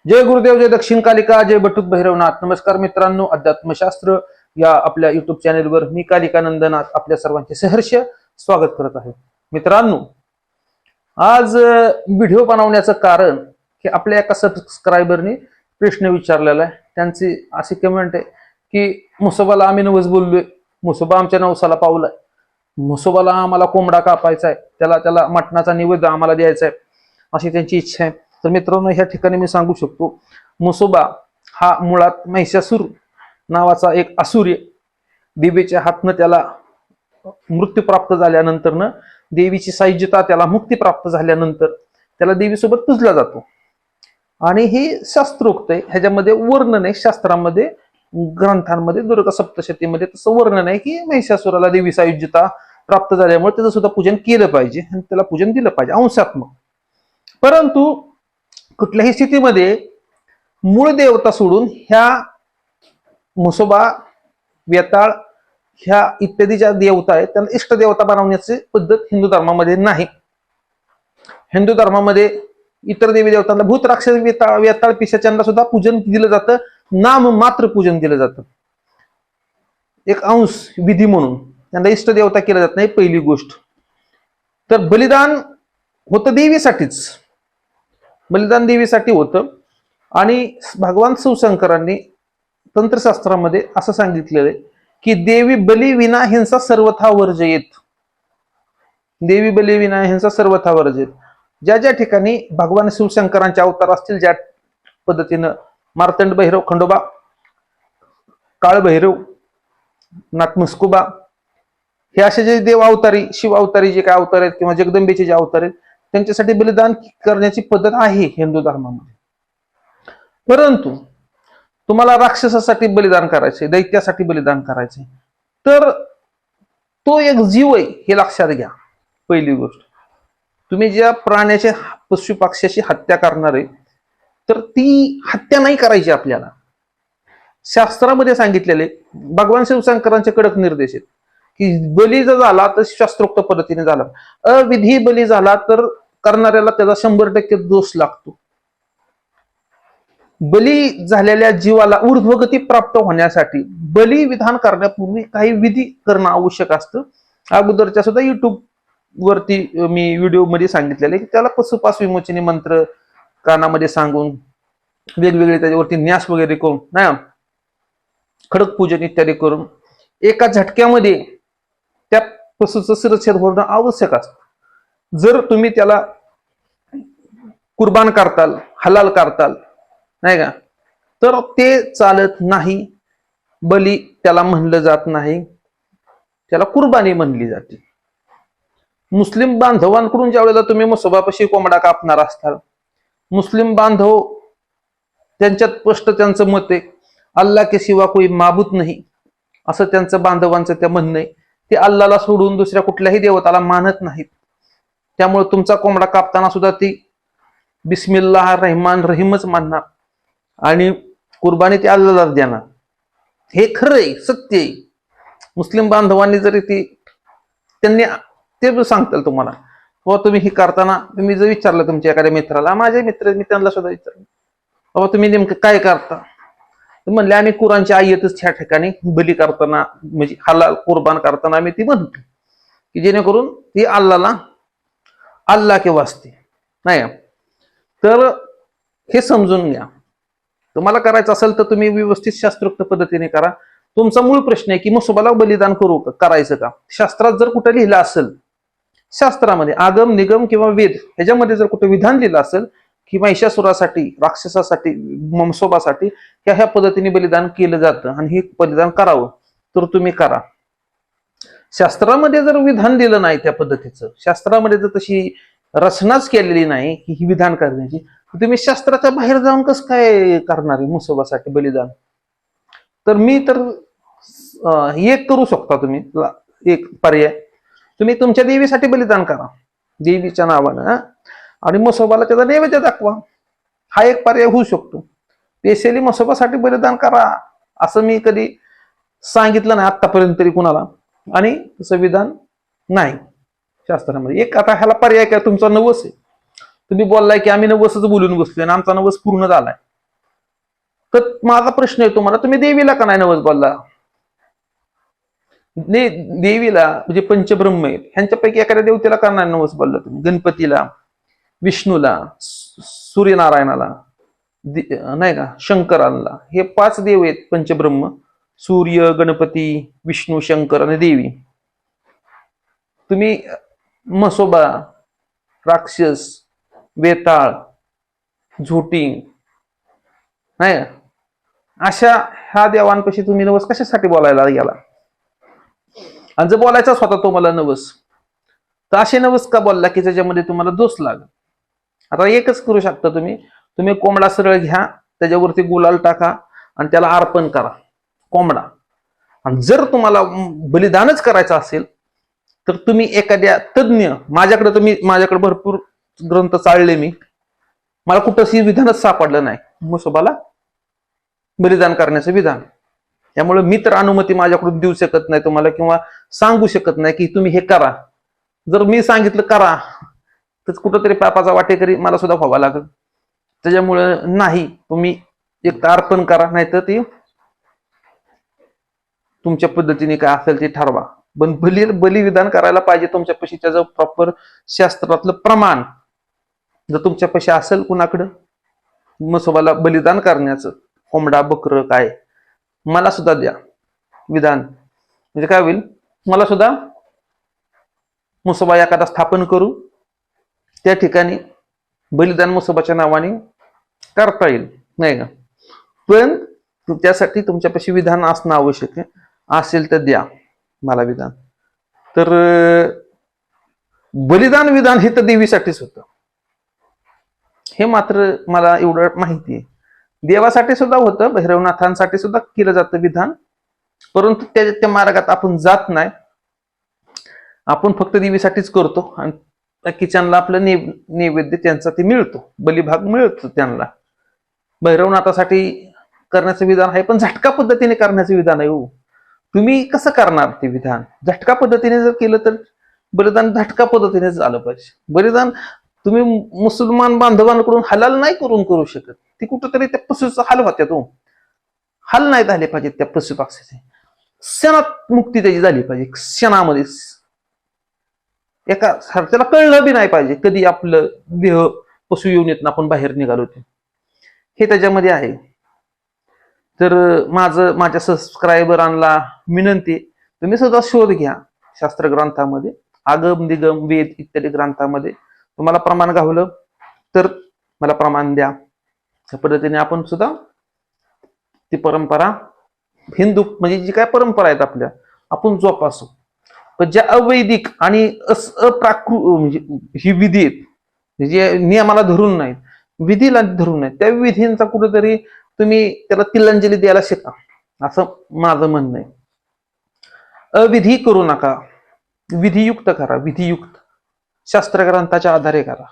जय गुरुदेव, जय दक्षिण कालिका, जय बटुक भैरवनाथ. नमस्कार मित्रांनो, अध्यात्मशास्त्र या आपल्या युट्यूब चॅनेलवर मी कालिका नंदनाथ आपल्या सर्वांचे सहर्ष स्वागत करत आहे. मित्रांनो, आज व्हिडिओ बनवण्याचं कारण की आपल्या एका सबस्क्रायबरने प्रश्न विचारलेला आहे. त्यांची अशी कमेंट आहे की मुसोबाला आम्ही नवस बोललोय, मुसोबा आमच्या नवसाला पावलाय, मुसोबाला आम्हाला कोंबडा कापायचा आहे, त्याला मटणाचा निवेद आम्हाला द्यायचा आहे, अशी त्यांची इच्छा आहे. तर मित्रांनो, ह्या ठिकाणी मी सांगू शकतो, मुसोबा हा मुळात महिषासूर नावाचा एक असुर देवीच्या हातनं त्याला मृत्यू प्राप्त झाल्यानंतर देवीची सायुज्यता त्याला मुक्ती प्राप्त झाल्यानंतर त्याला देवीसोबत पूजला जातो. आणि हे शास्त्रोक्त आहे, ह्याच्यामध्ये वर्णन आहे शास्त्रामध्ये, ग्रंथांमध्ये, दुर्गा सप्तशतीमध्ये तसं वर्णन आहे की महिषासुराला देवी सायुज्यता प्राप्त झाल्यामुळे त्याचं सुद्धा पूजन केलं पाहिजे आणि त्याला पूजन दिलं पाहिजे अंशात्मक. परंतु कुठल्याही स्थितीमध्ये मूळ देवता सोडून ह्या मुसोबा, वेताळ ह्या इत्यादी ज्या देवता आहेत त्यांना इष्ट देवता बनवण्याची पद्धत हिंदू धर्मामध्ये नाही. हिंदू धर्मामध्ये इतर देवी देवतांना भूत, राक्षस, वेताळ, पिशाच्यांना सुद्धा पूजन दिलं जातं, नाम मात्र पूजन दिलं जातं, एक अंश विधी म्हणून. त्यांना इष्ट देवता केलं जात नाही, पहिली गोष्ट. तर बलिदान होतं देवीसाठीच, बलिदान देवीसाठी होतं. आणि भगवान शिवशंकरांनी तंत्रशास्त्रामध्ये असं सांगितलेलं आहे की देवी बली विना हिंसा सर्वथा वर्जयेत, देवी बली विना हिंसा सर्वथा वर्जयेत. ज्या ज्या ठिकाणी भगवान शिवशंकरांचे अवतार असतील, ज्या पद्धतीनं मार्तंड भैरव, खंडोबा, काळ भैरव, नाथमुस्कुबा, हे असे जे देव अवतारी, शिव अवतारी जे काय अवतार आहेत किंवा जगदंबेचे जे अवतार आहेत त्यांच्यासाठी बलिदान करण्याची पद्धत आहे हिंदू धर्मामध्ये. परंतु तुम्हाला राक्षसासाठी बलिदान करायचे, दैत्यासाठी बलिदान करायचे, तर तो एक जीव आहे हे लक्षात घ्या. पहिली गोष्ट, तुम्ही ज्या प्राण्याच्या, पशु पक्ष्याची हत्या करणार आहे तर ती हत्या नाही करायची. आपल्याला शास्त्रामध्ये सांगितलेले, भगवान शिवशंकरांचे कडक निर्देश आहेत की बली जर झाला तर शास्त्रोक्त पद्धतीने झाला, अविधी बली झाला तर करणाऱ्याला त्याचा 100% दोष लागतो. बली झालेल्या जीवाला ऊर्ध्वगती प्राप्त होण्यासाठी बली विधान करण्यापूर्वी काही विधी करणं आवश्यक असतं. अगोदरच्या सुद्धा युट्यूब वरती मी व्हिडिओ मध्ये सांगितलेले की त्याला पशुपास विमोचनी मंत्र कानामध्ये सांगून, वेगवेगळे त्याच्यावरती न्यास वगैरे करून, नाही खडक पूजन इत्यादी करून एका झटक्यामध्ये त्या पशुचं शिरच्छेद होणं आवश्यक असतं. जर तुम्ही त्याला कुर्बान करताल, हलाल करताल, नाही का, तर ते चालत नाही. बली त्याला म्हणलं जात नाही, त्याला कुर्बानी म्हणली जाते. मुस्लिम बांधवांकडून ज्या वेळेला तुम्ही मुसोबापाशी कोंबडा कापणार असताल, मुस्लिम बांधव त्यांच्यात स्पष्ट त्यांचं मत आहे, अल्लाह के सिवा कोई माबूद नाही, असं त्यांचं बांधवांचं त्या म्हणणं आहे. ते अल्लाला सोडून दुसऱ्या कुठल्याही देवताला मानत नाहीत. त्यामुळे तुमचा कोंबडा कापताना सुद्धा ती बिस्मिल्लाह रहमान रहीमच मानणार आणि कुर्बानी ती अल्लालाच देणार. हे खरं आहे, सत्य आहे. मुस्लिम बांधवांनी जरी त्यांनी ते सांगताल तुम्हाला, बाबा तुम्ही हे करताना, तुम्ही जर विचारलं तुमच्या एखाद्या मित्राला, माझे मित्र मी त्यांना सुद्धा विचारलं, बाबा तुम्ही नेमकं काय करता, म्हणले आम्ही कुराणची आयतच ह्या ठिकाणी बली करताना, म्हणजे हलाल कुर्बान करताना आम्ही ती म्हणतो की जेणेकरून ती अल्लाह के वास्ते, नाही. तर हे समजून घ्या. तुम्हाला करायचं असेल तर तुम्ही व्यवस्थित शास्त्रोक्त पद्धतीने करा. तुमचा मूळ प्रश्न आहे की मुसोबाला बलिदान करायचं का. शास्त्रात जर कुठे लिहिलं असेल, शास्त्रामध्ये आगम, निगम किंवा वेद ह्याच्यामध्ये जर कुठे विधान लिहिलं असेल की महिषासुरासाठी, राक्षसासाठी, मुसोबासाठी ह्या पद्धतीने बलिदान केलं जातं आणि हे बलिदान करावं, तर तुम्ही करा. शास्त्रामध्ये जर विधान दिलं नाही त्या पद्धतीचं, शास्त्रामध्ये जर तशी रचनाच केलेली नाही की ही विधान करण्याची, तुम्ही शास्त्राच्या बाहेर जाऊन कसं काय करणार आहे मुसोबासाठी बलिदान. तर मी तर एक करू शकता तुम्ही, एक पर्याय, तुम्ही तुमच्या देवीसाठी बलिदान करा देवीच्या नावानं आणि मुसोबाला त्याचा नैवेद्य दाखवा. हा एक पर्याय होऊ शकतो. स्पेशली मुसोबासाठी बलिदान करा असं मी कधी सांगितलं नाही आतापर्यंत तरी कुणाला, आणि तसं विधान नाही शास्त्रामध्ये. एक आता ह्याला पर्याय काय, तुमचा नवस आहे, तुम्ही बोललाय की आम्ही नवसच बोलून बसलोय आणि आमचा नवस पूर्ण झालाय, तर माझा प्रश्न आहे तुम्हाला, तुम्ही देवीला का नाही नवस बोलला? देवीला म्हणजे पंचब्रह्म आहेत, ह्यांच्यापैकी एखाद्या देवतेला का नाही नवस बोलला तुम्ही? गणपतीला, विष्णूला, सूर्यनारायणाला, नाही का, शंकराला. हे 5 देव आहेत पंचब्रह्म: सूर्य, गणपती, विष्णू, शंकर आणि देवी. तुम्ही म्हसोबा, राक्षस, वेताळ, झोटी, नाही का, अशा ह्या देवांपाशी तुम्ही नवस कशासाठी बोलायला गेला? आणि जर बोलायचाच होता तुम्हाला नवस, तर असे नवस का बोलला की त्याच्यामध्ये तुम्हाला दोष लागेल? आता एकच करू शकता तुम्ही, तुम्ही कोंबडा सरळ घ्या, त्याच्यावरती गुलाल टाका आणि त्याला अर्पण करा कोंबडा. आणि जर तुम्हाला बलिदानच करायचं असेल तर तुम्ही एखाद्या तज्ञ, माझ्याकडे भरपूर ग्रंथ चाळले मी, मला कुठंही विधानच सापडलं नाही म्हसोबाला बलिदान करण्याचं विधान. त्यामुळे मी तर अनुमती माझ्याकडून देऊ शकत नाही तुम्हाला, किंवा सांगू शकत नाही की तुम्ही हे करा. जर मी सांगितलं करा तर कुठंतरी पापाचा वाटेकरी मला सुद्धा व्हावा लागेल. त्याच्यामुळे नाही, तुम्ही एक अर्पण करा, नाही तर ती तुमच्या पद्धतीने काय असेल ते ठरवा. पण बलिविधान करायला पाहिजे तुमच्यापाशी त्याचं प्रॉपर शास्त्रातलं प्रमाण जर तुमच्यापाशी असेल कुणाकडं म्हसोबाला बलिदान करण्याचं, कोंबडा, बकरं काय, मला सुद्धा द्या विधान. म्हणजे काय होईल, मला सुद्धा म्हसोबा एखादा स्थापन करू, त्या ठिकाणी बलिदान म्हसोबाच्या नावाने करता येईल, नाही का. पण त्यासाठी तुमच्यापाशी विधान असणं आवश्यक आहे. असेल तर द्या मला विधान. तर बलिदान विधान हे तर देवीसाठीच होतं, हे मात्र मला एवढं माहिती आहे. देवासाठी सुद्धा होतं, भैरवनाथांसाठी सुद्धा केलं जातं विधान, परंतु त्या मार्गात आपण जात नाही. आपण फक्त देवीसाठीच करतो आणि किचनला आपलं नैवेद्य त्यांचा ते मिळतो, बलिभाग मिळतो त्यांना. भैरवनाथासाठी करण्याचं विधान आहे, पण झटका पद्धतीने करण्याचं विधान आहे. हो, तुम्ही कसं करणार ते विधान? झटका पद्धतीने जर केलं तर बलिदान झटका पद्धतीने झालं पाहिजे. बलिदान तुम्ही मुसलमान बांधवांकडून हलाल नाही करू शकत. ती कुठंतरी त्या पशूचा हाल होत्या, तो हाल नाही झाले पाहिजे त्या पशु पक्षाचे. क्षणात मुक्ती त्याची झाली पाहिजे, क्षणामध्ये. त्याला कळलं बी नाही पाहिजे कधी आपलं देह पशु येऊन आपण बाहेर निघालो ते, हे त्याच्यामध्ये आहे. तर माझ्या सबस्क्रायबरांना विनंती, तुम्ही सुद्धा शोध घ्या शास्त्र ग्रंथामध्ये, आगम दिगम वेद इत्यादी ग्रंथामध्ये तुम्हाला प्रमाण गावलं तर मला प्रमाण द्या. त्या पद्धतीने आपण सुद्धा ती परंपरा, हिंदू म्हणजे जी काय परंपरा आहेत आपल्या, आपण जोपासू. पण ज्या अवैदिक आणि म्हणजे ही विधी आहेत, जे नियमाला धरून नाहीत, विधीला धरून नाहीत, त्या विधींचा कुठेतरी तुम्ही त्याला तिलांजली द्यायला शिका, असं माझं म्हणणं आहे. अविधी करू नका, विधियुक्त करा. विधियुक्त शास्त्र ग्रंथाच्या आधारे करा,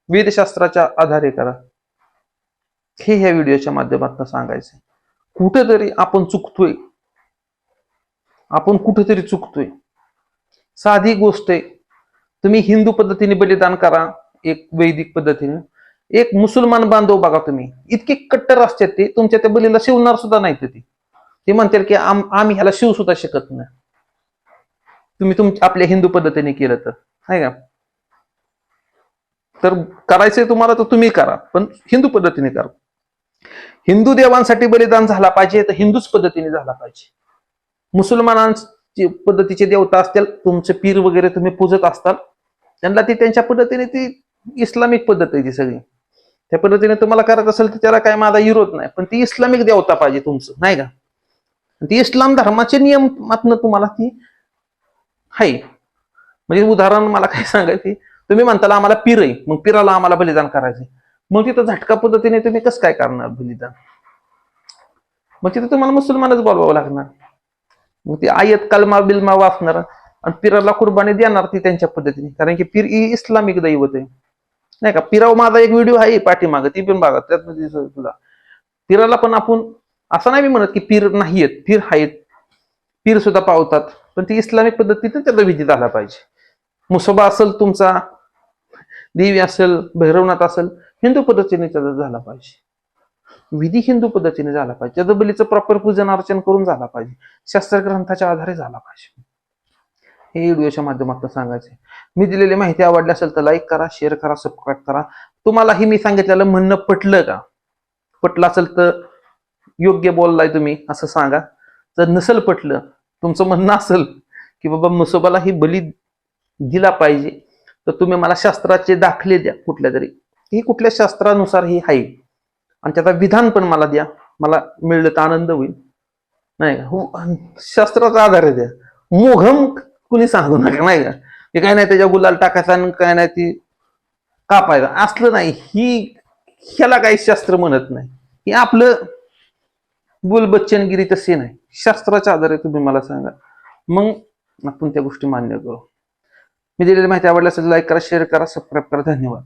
वेदशास्त्राच्या आधारे करा. हे ह्या व्हिडिओच्या माध्यमातून सांगायचंय. कुठेतरी आपण चुकतोय. साधी गोष्ट आहे, तुम्ही हिंदू पद्धतीने बलिदान करा, एक वैदिक पद्धतीने. एक मुसलमान बांधव बघा तुम्ही, इतके कट्टर असतात ते, तुमच्या त्या बलीला शिवणार सुद्धा नाही. ते म्हणतील की आम्ही ह्याला शिव सुद्धा शकत नाही. तुम्ही आपल्या हिंदू पद्धतीने केलं तर, आहे का. तर करायचंय तुम्हाला तर तुम्ही करा, पण हिंदू पद्धतीने करा. हिंदू देवांसाठी बलिदान झाला पाहिजे तर हिंदूच पद्धतीने झाला पाहिजे. मुसलमानांची पद्धतीचे देवता असतील, तुमचे पीर वगैरे तुम्ही पूजत असताल, त्यांना ती त्यांच्या पद्धतीने, ती इस्लामिक पद्धत आहे ती सगळी. त्या पद्धतीने तुम्हाला करत असेल तर त्याला काय माझा विरोध नाही, पण ती इस्लामिक देवता पाहिजे तुमचं, नाही का. ती इस्लाम धर्माचे नियमातनं तुम्हाला ती आहे. म्हणजे उदाहरण मला काय सांगायचं, तुम्ही म्हणताल आम्हाला पीर आहे, मग पीराला आम्हाला बलिदान करायचंय, मग तिथं झटका पद्धतीने तुम्ही कसं काय करणार बलिदान? मग तिथे तुम्हाला मुसलमानच बोलवावं लागणार. मग ती आयत कलमा बिलमा वाचणार आणि पीराला कुर्बानी देणार ती त्यांच्या पद्धतीने, कारण की पीर ही इस्लामिक दैवत आहे, नाही का. पिराव माझा एक व्हिडिओ आहे पाठीमागं, ती पण बघा, त्यात तुला पिराला पण आपण असं नाही म्हणत की पीर नाही आहेत, पीर आहेत, पीर सुद्धा पावतात, पण ती इस्लामिक पद्धतीने त्याचा विधी झाला पाहिजे. मुसोबा असेल तुमचा, देवी असेल, भैरवनाथ असेल, हिंदू पद्धतीने त्याचा झाला पाहिजे. विधी हिंदू पद्धतीने झाला पाहिजे, त्या बलीचं प्रॉपर पूजन अर्चन करून झाला पाहिजे, शास्त्रग्रंथाच्या आधारे झाला पाहिजे. हे व्हिडिओच्या माध्यमातून सांगायचे. मी दिलेली माहिती आवडली असेल तर लाईक करा, शेअर करा, सबस्क्राईब करा. तुम्हालाही मी सांगितलेलं म्हणणं पटलं का? पटलं असेल तर योग्य बोललाय तुम्ही असं सांगा. जर नसेल पटलं, तुमचं म्हणणं असेल की बाबा म्हसोबाला ही बली दिला पाहिजे, तर तुम्ही मला शास्त्राचे दाखले द्या कुठल्या तरी, ही कुठल्या शास्त्रानुसार ही आहे आणि त्याचा विधान पण मला द्या. मला मिळलं तर आनंद होईल. नाही का, शास्त्राचा आधार द्या. मोघम कुणी सांगू नका, नाही का, ते काय नाही त्याच्या गुलाल टाकायचा आणि काय नाही ती कापायचा असलं नाही. ह्याला काही शास्त्र म्हणत नाही. हे आपलं बुलबच्चनगिरी तसे नाही. शास्त्राच्या आधारे तुम्ही मला सांगा, मग आपण त्या गोष्टी मान्य करू. मी दिलेली माहिती आवडली असेल लाईक करा, शेअर करा, सबस्क्राईब करा. धन्यवाद.